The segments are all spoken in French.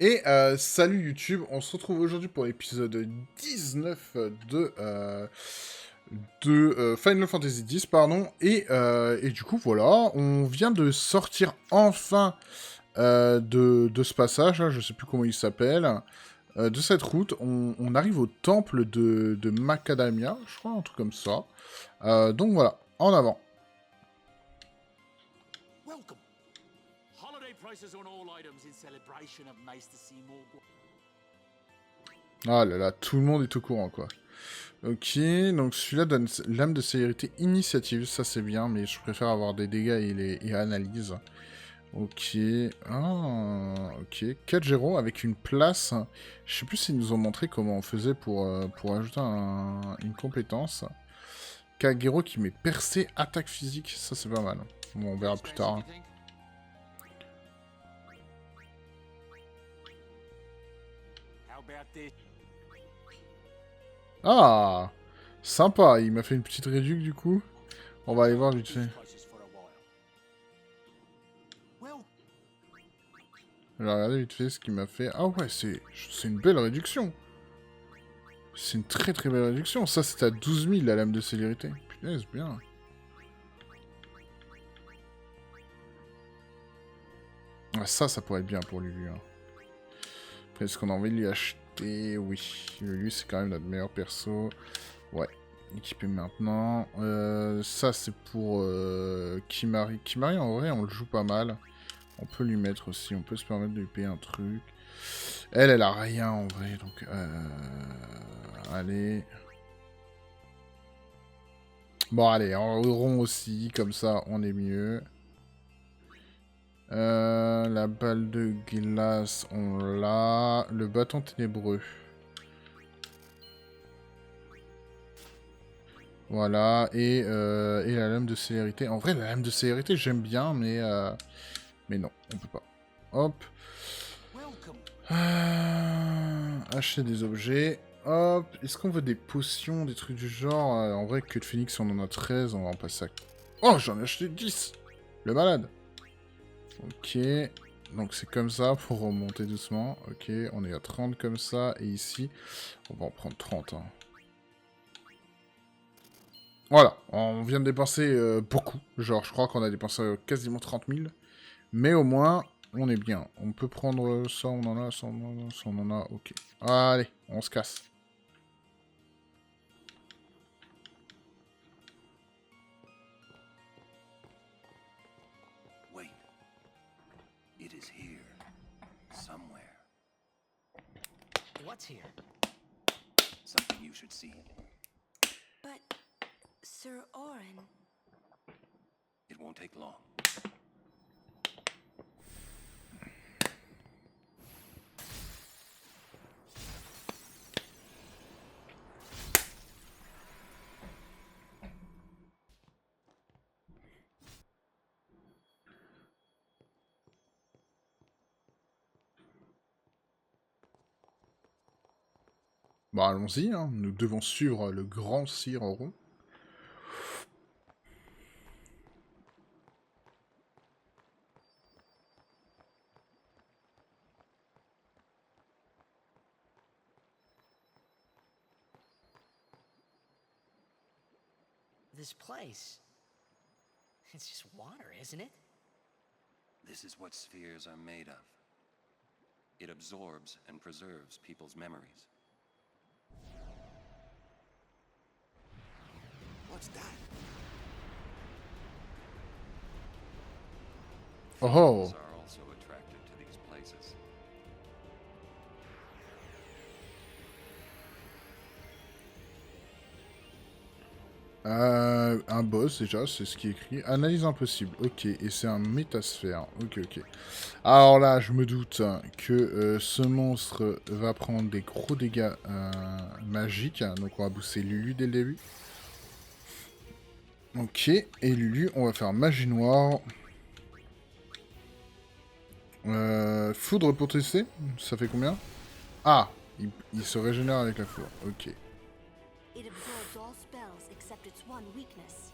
Et salut YouTube, on se retrouve aujourd'hui pour l'épisode 19 de Final Fantasy X, pardon. Et du coup, voilà, on vient de sortir enfin de ce passage, là, je sais plus comment il s'appelle, de cette route. On arrive au temple de Macadamia, je crois, un truc comme ça. Donc voilà, en avant. Welcome. Holiday prices on all items in celebration of Maester Seymour. Ah là là, tout le monde est au courant, quoi. Ok, donc celui-là donne l'âme de célérité initiative, ça c'est bien, mais je préfère avoir des dégâts et analyse. Ok, ok. 4 Géro avec une place. Je sais plus s'ils nous ont montré comment on faisait pour ajouter une compétence. Kagero qui met percée, attaque physique, ça c'est pas mal. Bon, on verra plus tard. Hein. Ah, sympa, il m'a fait une petite réduc du coup. On va aller voir vite fait. Alors regardez vite fait ce qu'il m'a fait. Ah ouais, c'est une belle réduction. C'est une très très belle réduction. Ça c'était à 12 000 la lame de célérité. Putain, c'est bien. Ah, ça pourrait être bien pour lui. Hein. Après, est-ce qu'on a envie de lui acheter? Oui. Lui, c'est quand même notre meilleur perso. Ouais. Équipé maintenant. Ça, c'est pour Kimari. Kimari, en vrai, on le joue pas mal. On peut lui mettre aussi. On peut se permettre de lui payer un truc. Elle a rien en vrai. Donc, allez. Bon, allez, en rond aussi. Comme ça, on est mieux. La balle de glace, on l'a. Le bâton ténébreux. Voilà. Et la lame de célérité. En vrai, la lame de célérité, j'aime bien, mais non, on peut pas. Hop. Acheter des objets. Hop. Est-ce qu'on veut des potions, des trucs du genre En vrai, que de phoenix, on en a 13. On va en passer à... Oh, j'en ai acheté 10. Le malade. Ok. Donc c'est comme ça pour remonter doucement. Ok, on est à 30 comme ça. Et ici, on va en prendre 30. Hein. Voilà, on vient de dépenser beaucoup. Genre, je crois qu'on a dépensé quasiment 30 000. Mais au moins, on est bien. On peut prendre ça, on en a, ça, on en a, ça, on en a. Ok. Allez, on se casse. Wait. It is here. Somewhere. What's here? Something you should see. But, Sir Orin... It won't take long. Bah allons-y, hein. Nous devons suivre le grand Sir rond. This place. It's just water, isn't it? This is what spheres are made of. It absorbs and preserves people's memories. What's that? Oh Fools oh. are also attracted to these places. Un boss, déjà, c'est ce qui est écrit. Analyse impossible, ok. Et c'est un métasphère, ok, ok. Alors là, je me doute que ce monstre va prendre des gros dégâts magiques. Donc on va booster Lulu dès le début. Ok, et Lulu, on va faire magie noire. Foudre pour tester, ça fait combien? Ah, il se régénère avec la foudre, ok. It absorbs all spells except its one weakness.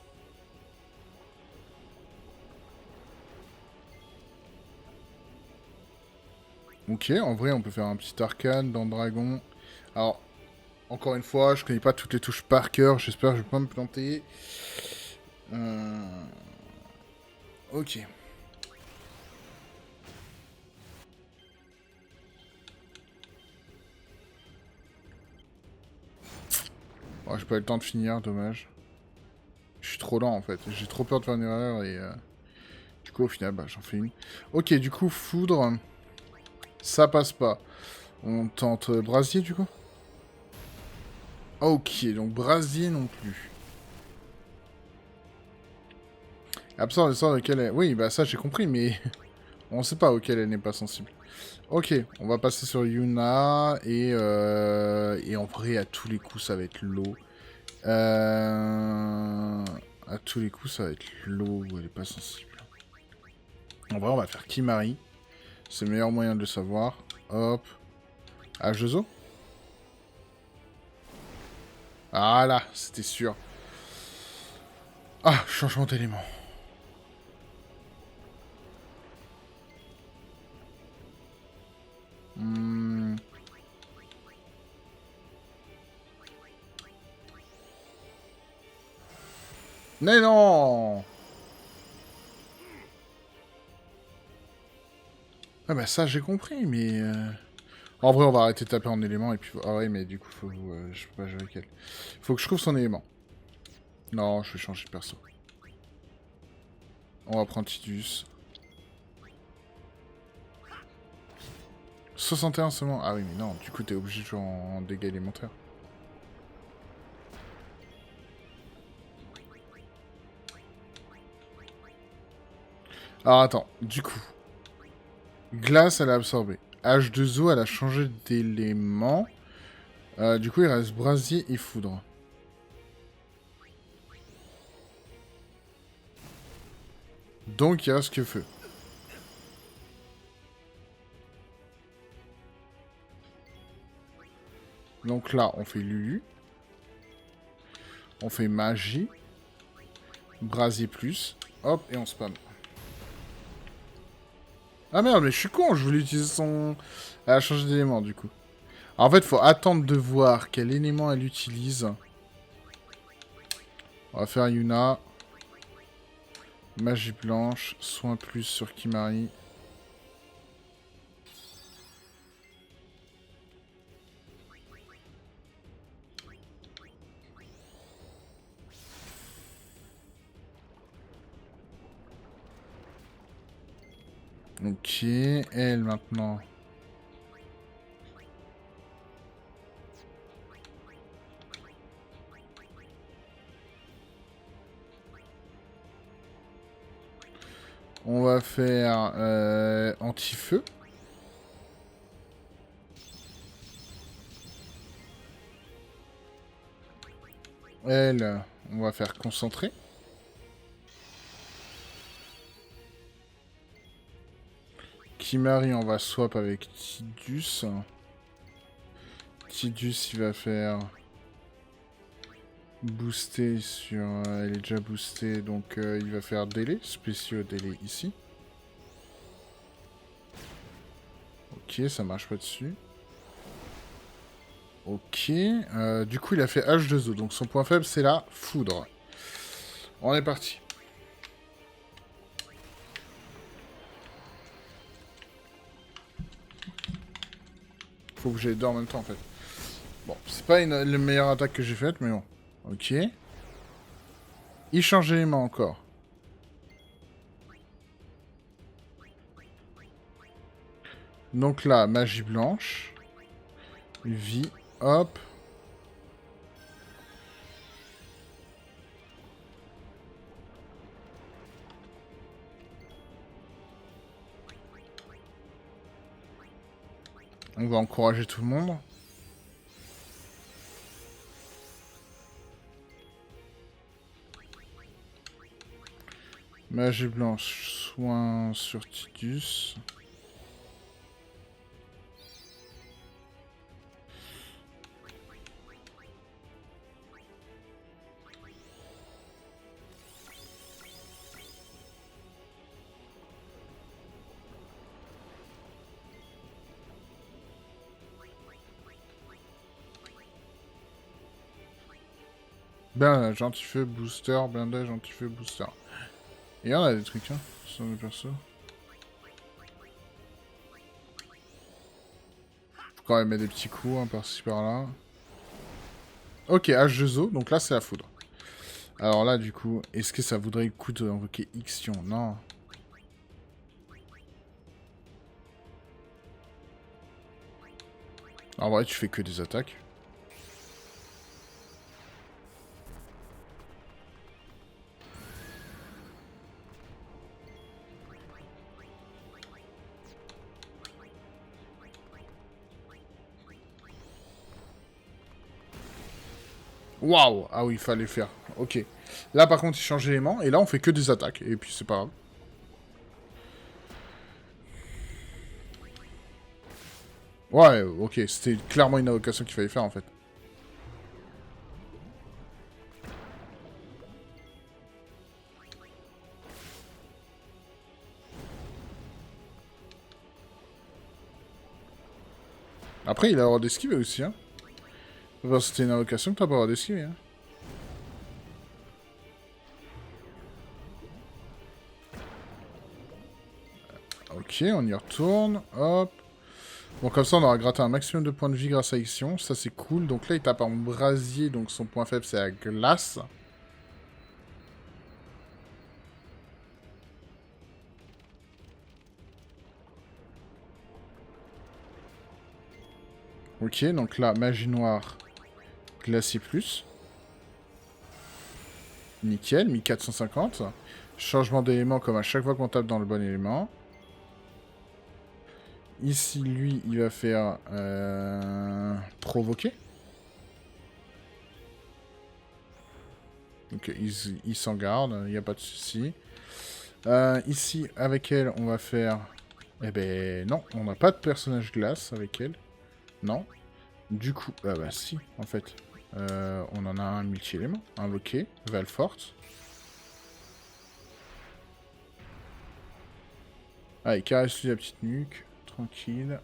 Ok, en vrai, on peut faire un petit arcane dans Dragon. Alors, encore une fois, je connais pas toutes les touches par cœur. J'espère que je vais pas me planter. Ok. Oh, j'ai pas eu le temps de finir, dommage. Je suis trop lent en fait. J'ai trop peur de faire une erreur et du coup au final bah, j'en fais une. Ok, du coup foudre, ça passe pas. On tente brasier du coup. Ok, donc brasier non plus. Absorbe le sort auquel elle... Oui, bah ça j'ai compris, mais on sait pas auquel elle n'est pas sensible. Ok, on va passer sur Yuna et en vrai à tous les coups ça va être l'eau. À tous les coups ça va être l'eau où elle est pas sensible. En vrai on va faire Kimari. C'est le meilleur moyen de le savoir. Hop. H2O. Ah là, c'était sûr. Ah, changement d'élément. Hmm. Mais non. Ah bah ça j'ai compris, mais... En vrai on va arrêter de taper en élément et puis... Ah ouais mais du coup faut... je peux pas jouer avec elle. Faut que je trouve son élément. Non, je vais changer de perso. On va prendre Tidus. 61 seulement. Ah oui mais non, du coup t'es obligé de jouer en dégâts élémentaires. Alors attends, du coup... Glace elle a absorbé. H2O elle a changé d'élément. Du coup il reste brasier et foudre. Donc il reste que feu. Donc là, on fait Lulu. On fait magie. Brasier plus. Hop, et on spam. Ah merde, mais je suis con, je voulais utiliser son... Elle a changé d'élément, du coup. Alors, en fait, il faut attendre de voir quel élément elle utilise. On va faire Yuna. Magie blanche. Soin plus sur Kimari. Ok, elle maintenant. On va faire anti-feu. Elle, on va faire concentrer. Kimari, on va swap avec Tidus. Tidus, il va faire booster sur... elle est déjà boostée, donc il va faire délai, spéciaux délai ici. Ok, ça marche pas dessus. Ok, du coup il a fait H2O, donc son point faible c'est la foudre. On est parti. Faut que j'aille deux en même temps en fait. Bon, c'est pas la meilleure attaque que j'ai faite, mais bon. Ok. Il change d'élément encore. Donc là, magie blanche. Vie, hop. On va encourager tout le monde. Magie blanche, soin sur Tidus. Blindage, anti-feu, booster, blindage, anti-feu, booster. Et on a des trucs, hein, sur le perso. Faut quand même mettre des petits coups, hein, par-ci, par-là. Ok, H2O, donc là, c'est la foudre. Alors là, du coup, est-ce que ça voudrait le coup d'invoquer Ixion? Non. En vrai, tu fais que des attaques. Waouh! Ah oui, il fallait faire. Ok. Là, par contre, il change d'élément. Et là, on fait que des attaques. Et puis, c'est pas grave. Ouais, ok. C'était clairement une invocation qu'il fallait faire, en fait. Après, il a le droit d'esquiver aussi, hein. Parce que c'était une invocation que t'as pas le droit d'esquiver, hein. Ok, on y retourne. Hop. Bon, comme ça, on aura gratté un maximum de points de vie grâce à Ixion. Ça, c'est cool. Donc là, il tape en brasier. Donc son point faible, c'est la glace. Ok, donc là, magie noire, glacier plus. Nickel, 1450. Changement d'élément comme à chaque fois qu'on tape dans le bon élément. Ici, lui, il va faire provoquer. Donc il s'en garde, il n'y a pas de souci. Ici, avec elle, on va faire... Eh ben non, on n'a pas de personnage glace avec elle. Non. Du coup, ah bah si, en fait. On en a un multi-élément. Invoqué, Valforte. Allez, caresse-lui la petite nuque. Tranquille.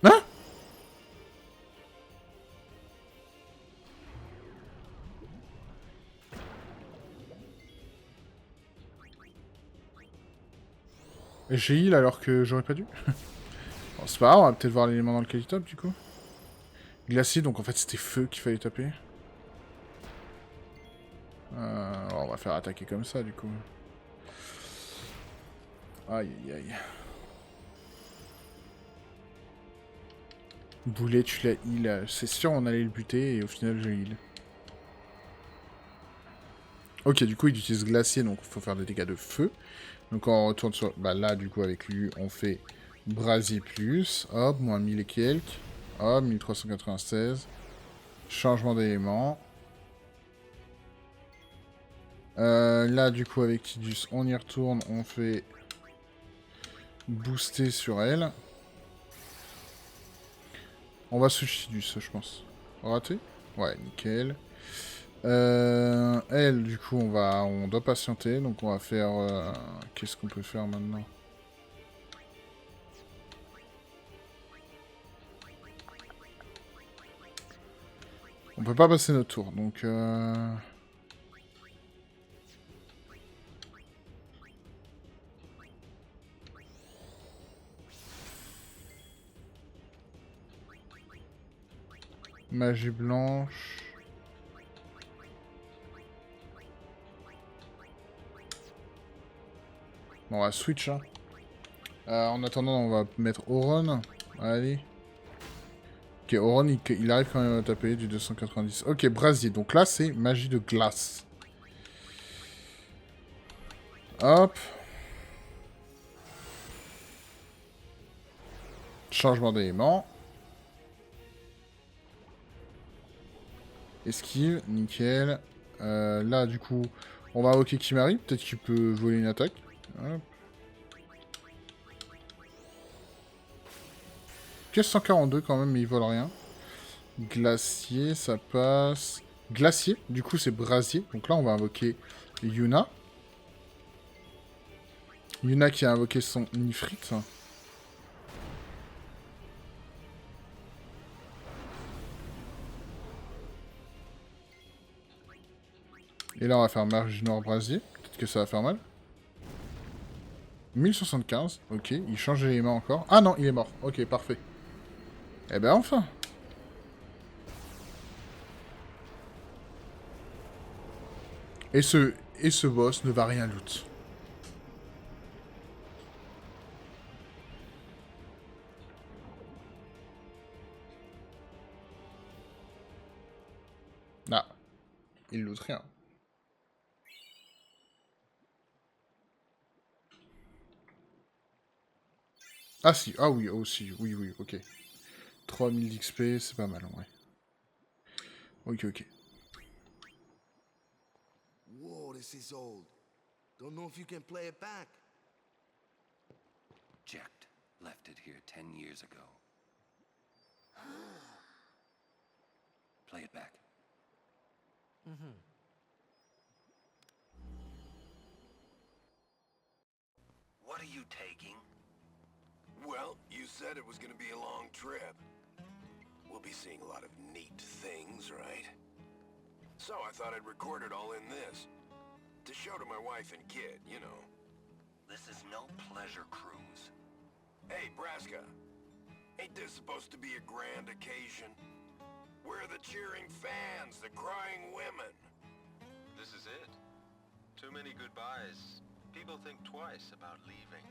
Hein? J'ai heal alors que j'aurais pas dû. Bon, c'est pas grave, on va peut-être voir l'élément dans lequel il tape, du coup. Glacier, donc en fait c'était feu qu'il fallait taper. On va faire attaquer comme ça, du coup. Aïe, aïe, aïe. Boulet, tu l'as heal. C'est sûr, on allait le buter, et au final, j'ai heal. Ok, du coup, il utilise glacier, donc il faut faire des dégâts de feu. Donc on retourne sur... Bah là, du coup, avec lui, on fait brasier plus. Hop, moins 1000 et quelques. Hop, 1396. Changement d'élément. Là, du coup, avec Tidus, on y retourne. On fait booster sur elle. On va switch Tidus, je pense. Raté? Ouais, nickel. Elle, du coup, on doit patienter. Donc on va faire... Qu'est-ce qu'on peut faire maintenant? On peut pas passer notre tour, donc... Magie blanche... Bon, on va switch, hein. En attendant, on va mettre Auron. Allez. Ok, Auron, il arrive quand même à taper du 290. Ok, brasier. Donc là, c'est magie de glace. Hop. Changement d'élément. Esquive, nickel. Là, du coup, on va invoquer Kimari. Peut-être qu'il peut voler une attaque. Hop. Pièce 142 quand même, mais il vole rien. Glacier, ça passe. Glacier, du coup c'est brasier. Donc là on va invoquer Yuna. Yuna qui a invoqué son Nifrit. Et là, on va faire Mage Nord Brasier. Peut-être que ça va faire mal. 1075. Ok, il change d'élément encore. Ah non, il est mort. Ok, parfait. Eh ben enfin. Et ce boss ne va rien loot. Ah, il loot rien. Ah si, ah oui, aussi, oui, oui, ok. 3000 d'XP, c'est pas mal, ouais. Ok, ok. Whoa, this is old. Don't know if you can play it back. Jecht left it here 10 years ago. Play it back. What are you taking? Well, you said it was gonna be a long trip. We'll be seeing a lot of neat things, right? So I thought I'd record it all in this. To show to my wife and kid, you know. This is no pleasure cruise. Hey, Braska. Ain't this supposed to be a grand occasion? We're the cheering fans, the crying women. This is it. Too many goodbyes. People think twice about leaving.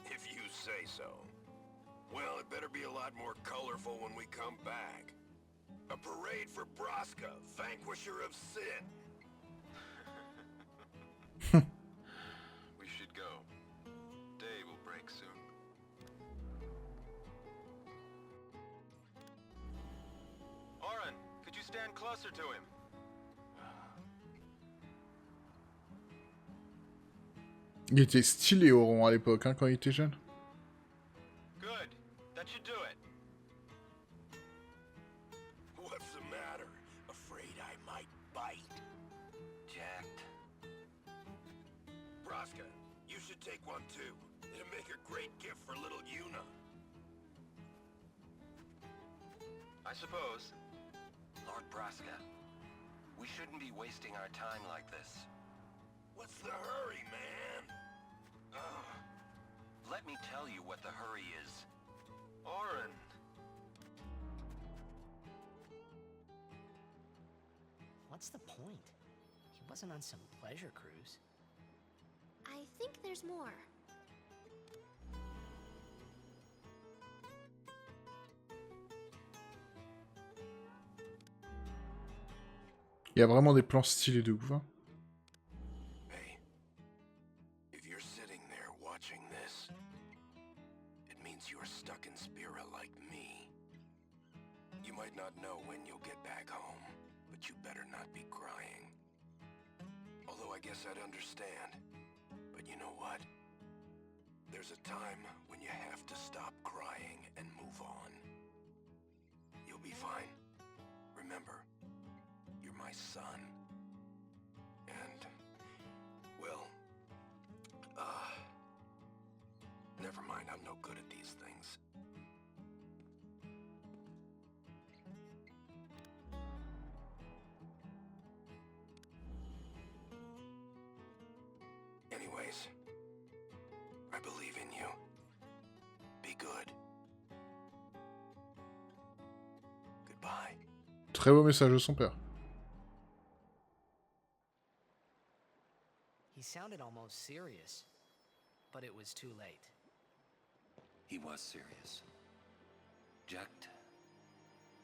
If you say so. Well, it better be a lot more colorful when we come back. A parade for Braska, vanquisher of sin. We should go. Day will break soon. Oren, could you stand closer to him? Il était stylé Auron à l'époque, hein, quand il était jeune. Good. That should do it. What's the matter? Afraid I might bite? Jecht. Braska, you should take one too. It'll make a great gift for little Yuna. I suppose. Lord Braska, we shouldn't be wasting our time like this. What's the hurry, man? Let me tell you what the hurry is. Oren. What's the point? He wasn't on some pleasure cruise. I think there's more. Il y a vraiment des plans stylés de ouf. Hein. Hey, if you're sitting there watching this, it means you're stuck in Spira like me. You might not know when you'll get back home, but you better not be crying. Although I guess I'd understand. But you know what? There's a time when you have to stop crying and move on. You'll be fine. Remember, you're my son. And, well, never mind, I'm no good at these things. Anyways, I believe in you. Be good. Goodbye. Très beau message de son père. He sounded almost serious, but it was too late. He was serious. Jecht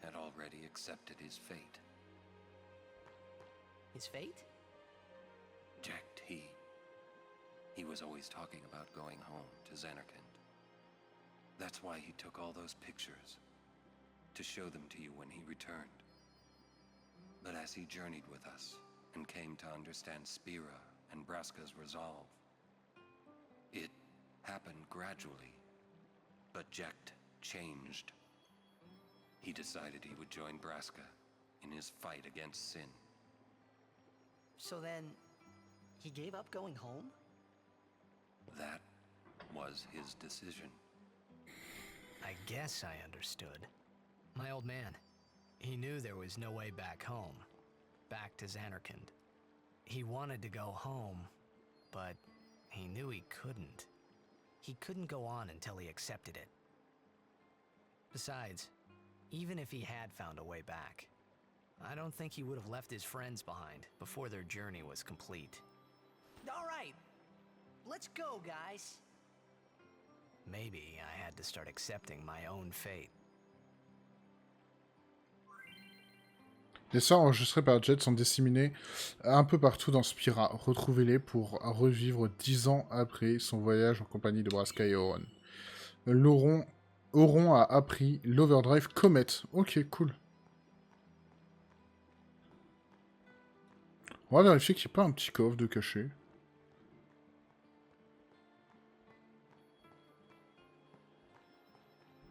had already accepted his fate. His fate? Jecht, he was always talking about going home to Xanarkand. That's why he took all those pictures, to show them to you when he returned. But as he journeyed with us and came to understand Spira and Braska's resolve, it happened gradually, but Jecht changed. He decided he would join Braska in his fight against sin. So then, he gave up going home? was his decision. I guess I understood. My old man, he knew there was no way back home, back to Xanarkand. He wanted to go home, but he knew he couldn't. He couldn't go on until he accepted it. Besides, even if he had found a way back, I don't think he would have left his friends behind before their journey was complete. All right, let's go, guys. Maybe I had to start accepting my own fate. Les sons enregistrés par Jet sont disséminés un peu partout dans Spira. Retrouvez-les pour revivre 10 ans après son voyage en compagnie de Braska et Auron. Auron a appris l'Overdrive Comet. Ok, cool. On va vérifier qu'il n'y a pas un petit coffre de caché.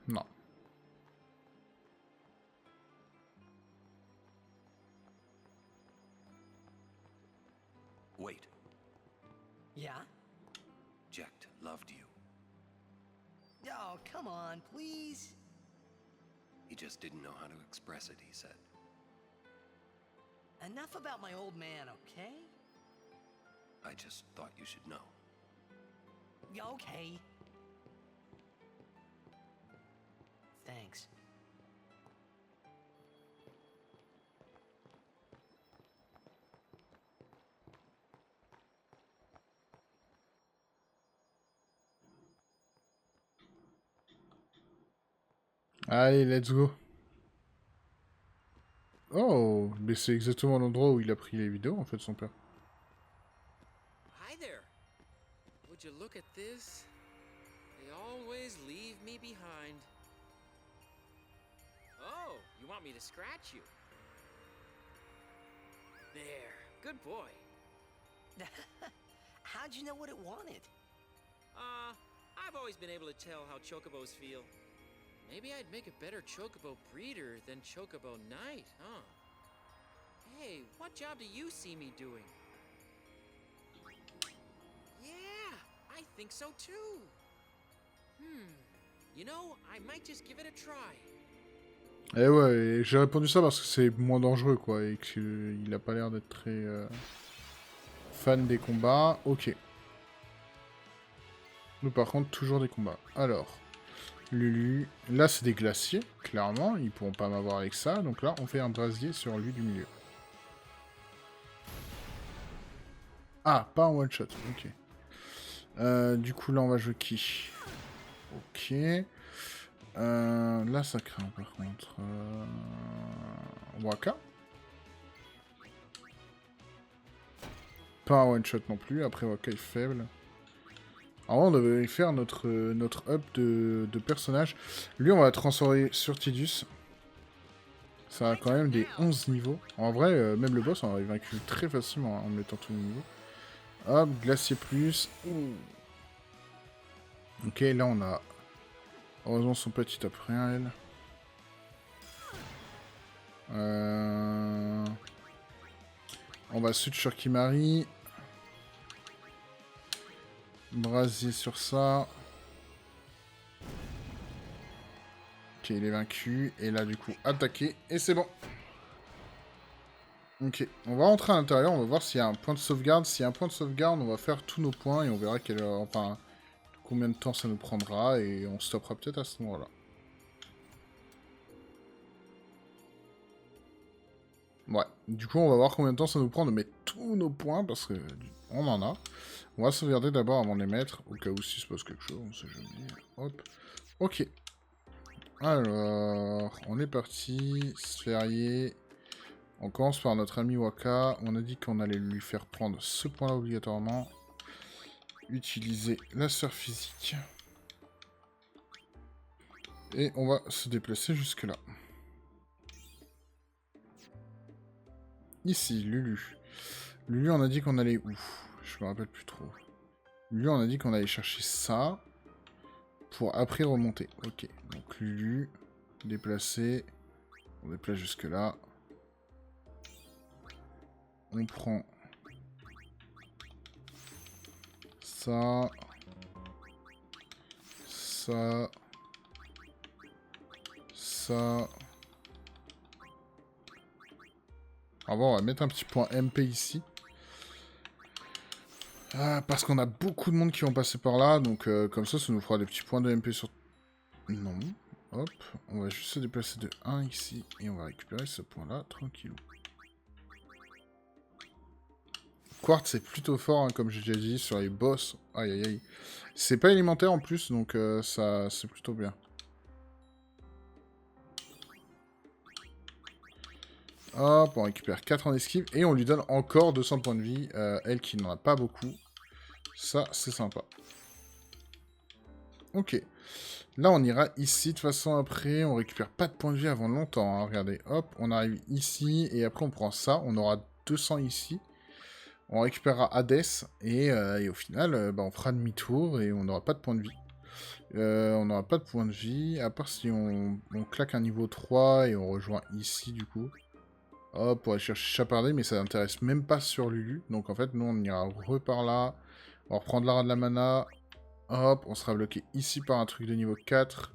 Non. Wait, Yeah? Jecht loved you. Oh, come on, please. He just didn't know how to express it, he said. Enough about my old man, okay? I just thought you should know. Yeah, okay. Thanks. Allez, let's go. Oh, mais c'est exactement l'endroit où il a pris les vidéos, en fait, son père. Hi there. Would you look at this? They always leave me behind. Oh, you want me to scratch you? There. Good boy. How'd you know what it wanted? I've always been able to tell how chocobos feel. Maybe I'd make a better chocobo breeder than chocobo knight, huh? Hey, what job do you see me doing? Yeah, I think so too. You know, I might just give it a try. Eh ouais, et j'ai répondu ça parce que c'est moins dangereux, quoi, et qu'il a pas l'air d'être très fan des combats. Ok. Nous, par contre, toujours des combats. Alors, Lulu. Là, c'est des glaciers, clairement. Ils pourront pas m'avoir avec ça. Donc là, on fait un brasier sur lui du milieu. Ah, pas un one-shot. Ok. Du coup, là, on va jouer qui? Ok. Là, ça craint, par contre. Waka. Pas un one-shot non plus. Après, Waka est faible. Alors, on devait faire notre up de personnage. Lui, on va transformer sur Tidus. Ça a quand même des 11 niveaux. En vrai, même le boss, on l'a vaincu très facilement hein, en mettant tous les niveaux. Hop, glacier plus. Ouh. Ok, là, on a... Heureusement, son petit top rien, elle. On va switch sur Kimari. Brasier sur ça. Ok, il est vaincu. Et là, du coup, attaquer. Et c'est bon. Ok, on va rentrer à l'intérieur. On va voir s'il y a un point de sauvegarde. S'il y a un point de sauvegarde, on va faire tous nos points. Et on verra enfin, combien de temps ça nous prendra. Et on stoppera peut-être à ce moment-là. Ouais, du coup, on va voir combien de temps ça nous prend de mettre tous nos points. Parce que on en a. On va sauvegarder d'abord avant de les mettre, au cas où s'il se passe quelque chose, on sait jamais. Hop. Ok. Alors, on est parti. Sphérié. On commence par notre ami Waka. On a dit qu'on allait lui faire prendre ce point-là obligatoirement. Utiliser la sphère physique. Et on va se déplacer jusque là. Ici, Lulu. Lulu, on a dit qu'on allait où? Je me rappelle plus trop. Lulu, on a dit qu'on allait chercher ça. Pour après remonter. Ok. Donc Lulu. Déplacer. On déplace jusque là. On prend. Ça. ça. Ça. Ah bon, on va mettre un petit point MP ici. Ah, parce qu'on a beaucoup de monde qui vont passer par là, donc comme ça nous fera des petits points de MP sur... Non. Hop, on va juste se déplacer de 1 ici, et on va récupérer ce point-là, tranquillou. Quartz, c'est plutôt fort, hein, comme j'ai déjà dit, sur les boss. Aïe, aïe, aïe. C'est pas élémentaire en plus, donc ça, c'est plutôt bien. Hop, on récupère 4 en esquive, et on lui donne encore 200 points de vie, elle qui n'en a pas beaucoup. Ça, c'est sympa. Ok. Là, on ira ici. De toute façon, après, on récupère pas de points de vie avant longtemps. Hein. Regardez, hop, on arrive ici, et après, on prend ça. On aura 200 ici. On récupérera Hades, et au final, bah, on fera demi-tour, et on n'aura pas de points de vie. On n'aura pas de points de vie, à part si on claque un niveau 3, et on rejoint ici, du coup. Hop, on va chercher Chapardé, mais ça n'intéresse même pas sur Lulu. Donc, en fait, nous, on ira par là. On va reprendre l'art de la mana. Hop, on sera bloqué ici par un truc de niveau 4.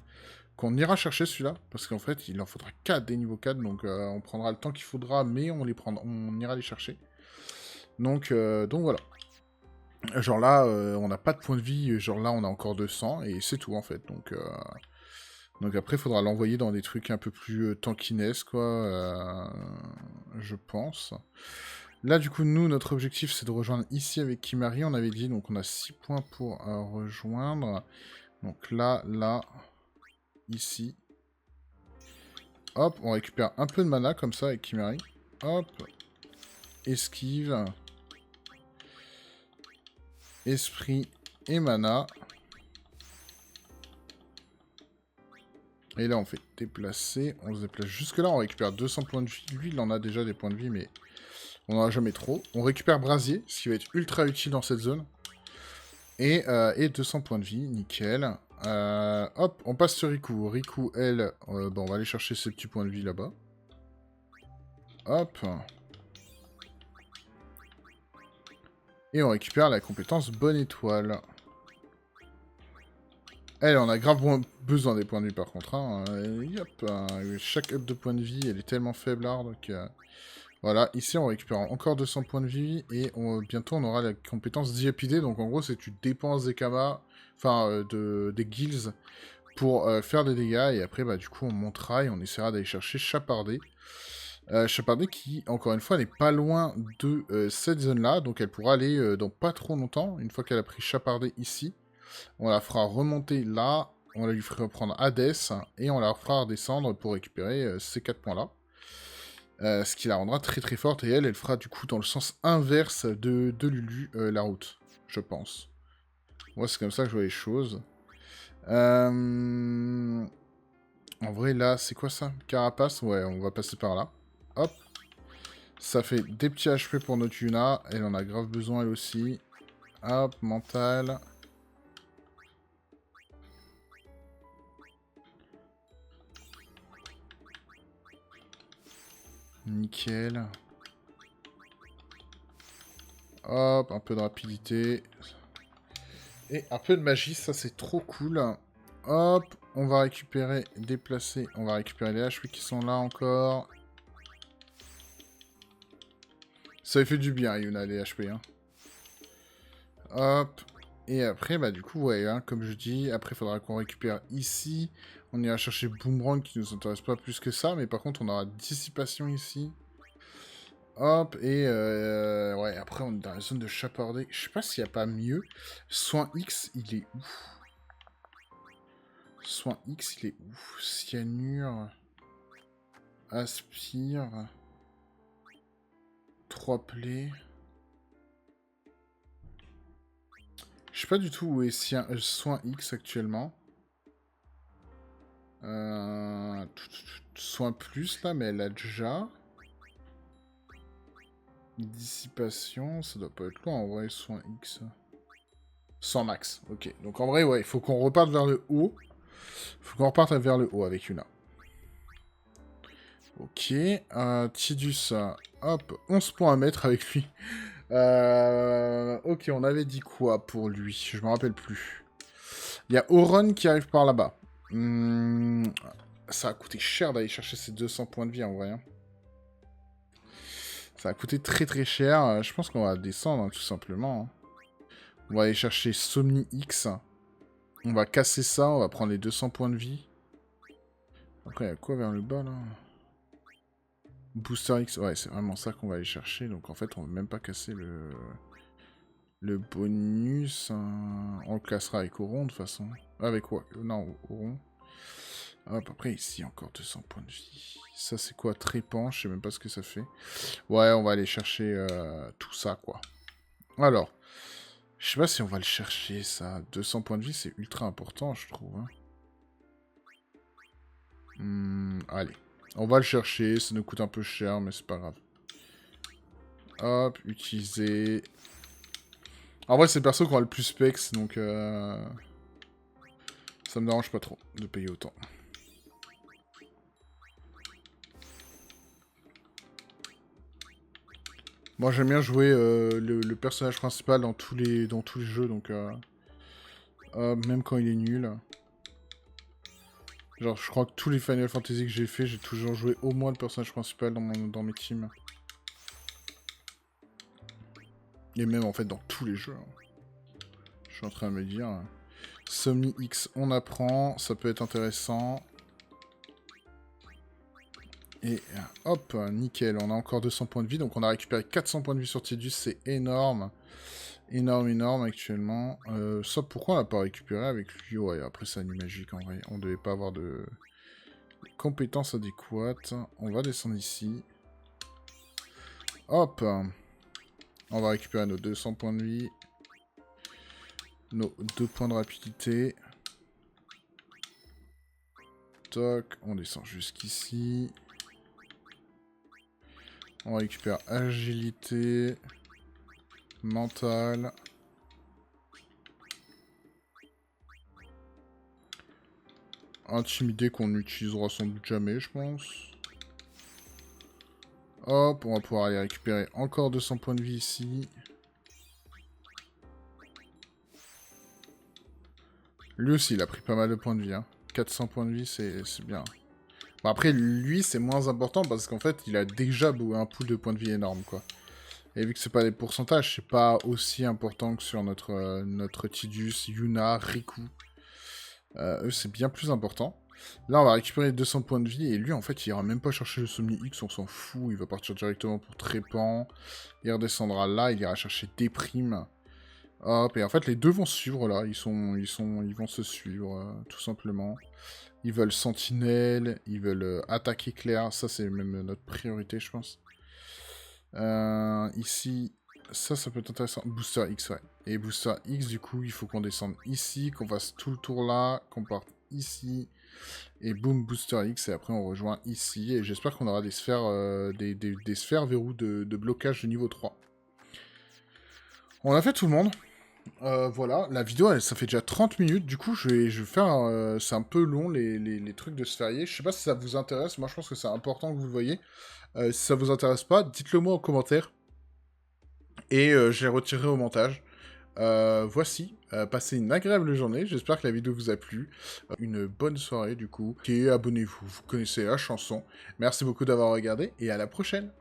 Qu'on ira chercher celui-là. Parce qu'en fait, il en faudra 4 des niveaux 4. Donc on prendra le temps qu'il faudra. Mais on ira les chercher. Donc voilà. Genre là, on n'a pas de points de vie. Genre là, on a encore 200. Et c'est tout en fait. Donc après, il faudra l'envoyer dans des trucs un peu plus tankiness, quoi. Je pense. Là, du coup, nous, notre objectif, c'est de rejoindre ici avec Kimahri, on avait dit. Donc, on a 6 points pour rejoindre. Donc là, ici. Hop, on récupère un peu de mana, comme ça, avec Kimahri. Hop. Esquive. Esprit et mana. Et là, on fait déplacer. On se déplace jusque là, on récupère 200 points de vie. Lui, il en a déjà des points de vie, mais... on n'en a jamais trop. On récupère Brasier, ce qui va être ultra utile dans cette zone. Et 200 points de vie, nickel. Hop, on passe sur Riku. Riku, elle, bon, on va aller chercher ses petits points de vie là-bas. Hop. Et on récupère la compétence Bonne Étoile. Elle, on a grave besoin des points de vie par contre. Hein. Chaque up de points de vie, elle est tellement faible, donc... voilà, ici on récupère encore 200 points de vie et bientôt on aura la compétence Diapidé. Donc en gros c'est tu dépenses des kamas, enfin des guilds pour faire des dégâts et après bah du coup on montera et on essaiera d'aller chercher Chapardé. Chapardé qui encore une fois n'est pas loin de cette zone là, donc elle pourra aller dans pas trop longtemps. Une fois qu'elle a pris Chapardé ici, on la fera remonter là, on la lui fera reprendre Hades et on la fera redescendre pour récupérer ces 4 points là. Ce qui la rendra très très forte, et elle fera du coup dans le sens inverse de Lulu la route, je pense. Moi c'est comme ça que je vois les choses. En vrai là, c'est quoi ça? Carapace? Ouais, on va passer par là. Hop. Ça fait des petits HP pour notre Yuna, elle en a grave besoin elle aussi. Hop, mental. Nickel. Hop, un peu de rapidité. Et un peu de magie, ça c'est trop cool. Hop, on va récupérer, déplacer, on va récupérer les HP qui sont là encore. Ça fait du bien, Yuna, les HP. Hein. Hop. Et après, bah du coup, ouais, hein, comme je dis, après il faudra qu'on récupère ici. On ira chercher Boomerang qui nous intéresse pas plus que ça, mais par contre on aura Dissipation ici. Hop, et ouais, après on est dans la zone de Chapardé. Je sais pas s'il n'y a pas mieux. Soin X, il est où? Soin X, il est où? Cyanure. Aspire. 3 plaies. Je sais pas du tout où est Soin X actuellement. Soin plus là, mais elle a déjà. Dissipation, ça doit pas être loin en vrai, Soin X. 100 max, ok. Donc en vrai, ouais, il faut qu'on reparte vers le haut. Faut qu'on reparte vers le haut avec Yuna. Ok. Tidus, hop, 11 points à mettre avec lui. Ok, on avait dit quoi pour lui? Je me rappelle plus. Il y a Auron qui arrive par là-bas. Ça a coûté cher d'aller chercher ces 200 points de vie en vrai. Hein. Ça a coûté très très cher. Je pense qu'on va descendre hein, tout simplement. Hein. On va aller chercher Somni X. On va casser ça. On va prendre les 200 points de vie. Après, il y a quoi vers le bas là? Booster X. Ouais, c'est vraiment ça qu'on va aller chercher. Donc en fait, on va même pas casser le bonus. Hein. On le classera avec Auron de toute façon. Avec quoi? Non, Auron. Hop, après ici, encore 200 points de vie. Ça, c'est quoi? Trépan, je sais même pas ce que ça fait. Ouais, on va aller chercher tout ça, quoi. Alors, je sais pas si on va le chercher, ça. 200 points de vie, c'est ultra important, je trouve. Hein. Allez, on va le chercher. Ça nous coûte un peu cher, mais c'est pas grave. Hop, utiliser... En vrai, c'est le perso qui aura le plus specs, donc... Ça me dérange pas trop de payer autant. Moi j'aime bien jouer le personnage principal dans tous les jeux, donc même quand il est nul. Genre je crois que tous les Final Fantasy que j'ai fait, j'ai toujours joué au moins le personnage principal dans mes teams. Et même en fait dans tous les jeux. Hein. Je suis en train de me dire. Somni X on apprend, ça peut être intéressant. Et hop, nickel, on a encore 200 points de vie, donc on a récupéré 400 points de vie sur Tidus, c'est énorme. Énorme actuellement. Ça, pourquoi on l'a pas récupéré avec lui? Ouais, après c'est une magique en vrai, on devait pas avoir de compétences adéquates. On va descendre ici. Hop, on va récupérer nos 200 points de vie. Nos 2 points de rapidité. Toc, on descend jusqu'ici. On récupère agilité, mental. Intimidé qu'on n'utilisera sans doute jamais, je pense. Hop, on va pouvoir aller récupérer encore 200 points de vie ici. Lui aussi, il a pris pas mal de points de vie. Hein. 400 points de vie, c'est bien. Bon, après, lui, c'est moins important parce qu'en fait, il a déjà un pool de points de vie énorme, quoi. Et vu que c'est pas des pourcentages, c'est pas aussi important que sur notre Tidus, Yuna, Riku. Eux, c'est bien plus important. Là, on va récupérer 200 points de vie, et lui, en fait, il ira même pas chercher le Somni X, on s'en fout, il va partir directement pour Trépan. Il redescendra là, il ira chercher des primes. Hop, et en fait, les deux vont se suivre, là, ils vont se suivre, tout simplement. Ils veulent sentinelle, ils veulent attaque éclair, ça c'est même notre priorité je pense. Ici, ça peut être intéressant. Booster X, ouais. Et Booster X, du coup, il faut qu'on descende ici, qu'on fasse tout le tour là, qu'on parte ici. Et boum, Booster X, et après on rejoint ici. Et j'espère qu'on aura des sphères, des sphères verrous de blocage de niveau 3. On a fait tout le monde. Voilà, la vidéo, ça fait déjà 30 minutes, du coup, je vais faire... c'est un peu long, les trucs de sphérié. Je sais pas si ça vous intéresse, moi je pense que c'est important que vous le voyez. Si ça vous intéresse pas, dites-le moi en commentaire. Et je les retirerai au montage. Voici, passez une agréable journée, j'espère que la vidéo vous a plu. Une bonne soirée, du coup. Et abonnez-vous, vous connaissez la chanson. Merci beaucoup d'avoir regardé, et à la prochaine.